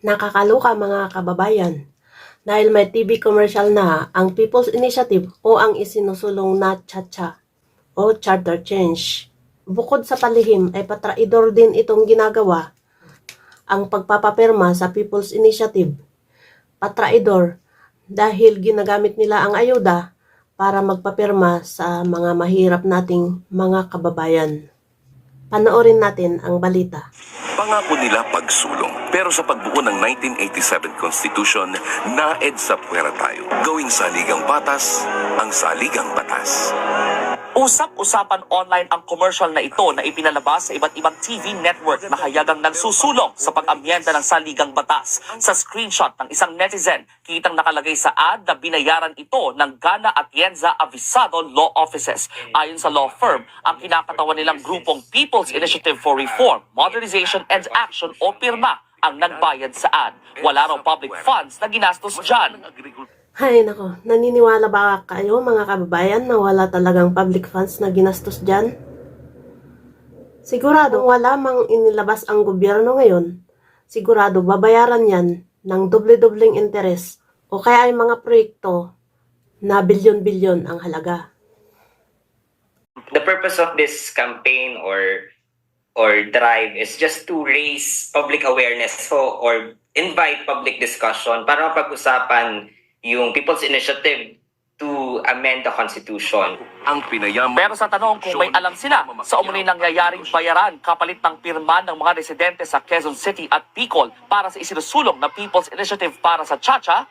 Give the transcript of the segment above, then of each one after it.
Nakakaloka mga kababayan dahil may TV commercial na ang People's Initiative o ang isinusulong na Chacha o Charter Change. Bukod sa palihim ay patraidor din itong ginagawa ang pagpapapirma sa People's Initiative. Patraidor dahil ginagamit nila ang ayuda para magpapirma sa mga mahirap nating mga kababayan. Panoorin natin ang balita. Pangako nila pagsulong. Pero sa pagbuo ng 1987 Constitution, naedsa puwera tayo. Gawing saligang batas, ang saligang batas. Usap-usapan online ang commercial na ito na ipinalabas sa iba't ibang TV network na hayagang nagsusulong sa pag-amyenda ng saligang batas. Sa screenshot ng isang netizen, kitang nakalagay sa ad na binayaran ito ng Gana Atienza Avisado Law Offices. Ayon sa law firm, ang kinakatawan nilang grupong People's Initiative for Reform, Modernization and Action o PIRMA ang nagbayad sa ad. Wala raw public funds na ginastos dyan. Hay nako, naniniwala ba kayo mga kababayan na wala talagang public funds na ginastos dyan? Sigurado wala mang inilabas ang gobyerno ngayon, sigurado babayaran yan ng doble-dobleng interes o kaya ay mga proyekto na bilyon-bilyon ang halaga. The purpose of this campaign or drive is just to raise public awareness or invite public discussion para mapag-usapan yung People's Initiative to amend the Constitution. Ang pinayama. Pero sa tanong kung may alam sila sa umunoy nangyayaring bayaran kapalit ng pirma ng mga residente sa Quezon City at Bicol para sa isinusulong na People's Initiative para sa Chacha,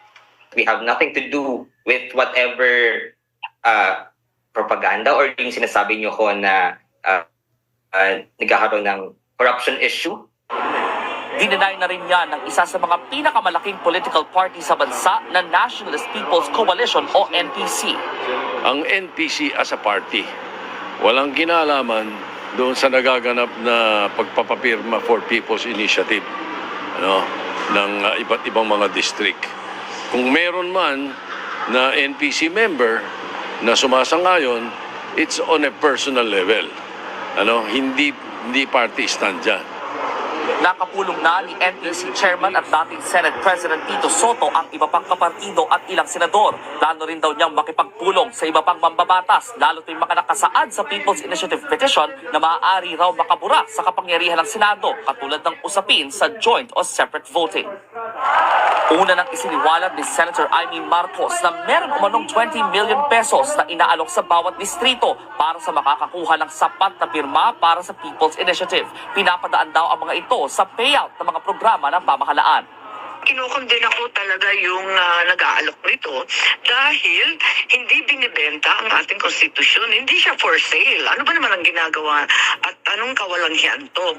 We have nothing to do with whatever propaganda or yung sinasabi nyo ko na nagkakaroon ng corruption issue. Dininay na rin yan ng isa sa mga pinakamalaking political party sa bansa na Nationalist People's Coalition o NPC. Ang NPC as a party, walang kinalaman doon sa nagaganap na pagpapapirma for People's Initiative ng iba't ibang mga district. Kung meron man na NPC member na sumasangayon, it's on a personal level. Hindi party stand dyan. Nakapulong na ni NPC Chairman at dating Senate President Tito Soto ang iba pang kapartido at ilang senador. Plano rin daw niyang makipagpulong sa iba pang mambabatas, lalo't may mga nakasaad sa People's Initiative Petition na maaari raw makabura sa kapangyarihan ng Senado, katulad ng usapin sa joint o separate voting. Una nang isiniwalat ni Senator Amy Marcos na meron umanong 20 million pesos na inaalok sa bawat distrito para sa makakakuha ng sapat na pirma para sa People's Initiative. Pinapadaan daw ang mga ito sa payout ng mga programa ng pamahalaan. Kinukondena ko talaga yung nag-aalok nito dahil hindi binibenta ang ating konstitusyon. Hindi siya for sale. Ano ba naman ang ginagawa at anong kawalanhian to?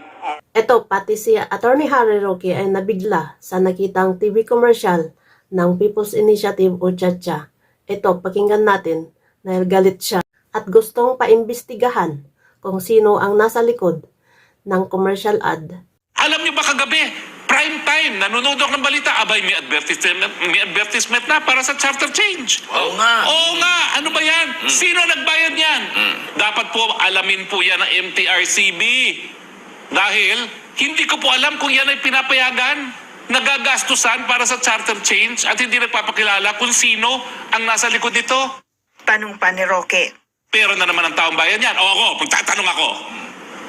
Ito, pati si Attorney Harry Roque ay nabigla sa nakitang TV commercial ng People's Initiative o Chacha. Ito, pakinggan natin dahil galit siya at gustong paimbestigahan kung sino ang nasa likod ng commercial ad. Alam niyo ba kagabi, prime time, nanonood ako ng balita, abay may advertisement na para sa charter change. Oo nga. Oo nga, ano ba yan? Sino nagbayad yan? Dapat po alamin po yan ng MTRCB. Dahil hindi ko po alam kung yan ay pinapayagan, nagagastusan para sa charter change at hindi nagpapakilala kung sino ang nasa likod nito. Tanong pa ni Roque. Pera na naman ang taong bayan yan. O ako, magtatanong ako,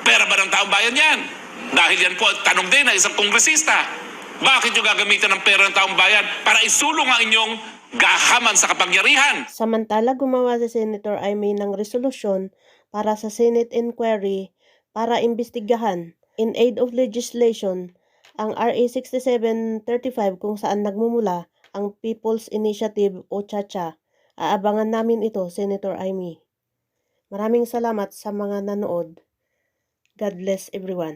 pera ba ng taong bayan yan? Dahil yan po, tanong din na isang kongresista. Bakit nyo gagamitan ng pera ng taong bayan para isulong ang inyong gahaman sa kapangyarihan? Samantala, gumawa si Senator Amy ng resolusyon para sa Senate inquiry para imbestigahan in aid of legislation ang RA 6735 kung saan nagmumula ang People's Initiative o Chacha. Aabangan namin ito, Senator Amy. Maraming salamat sa mga nanood. God bless everyone.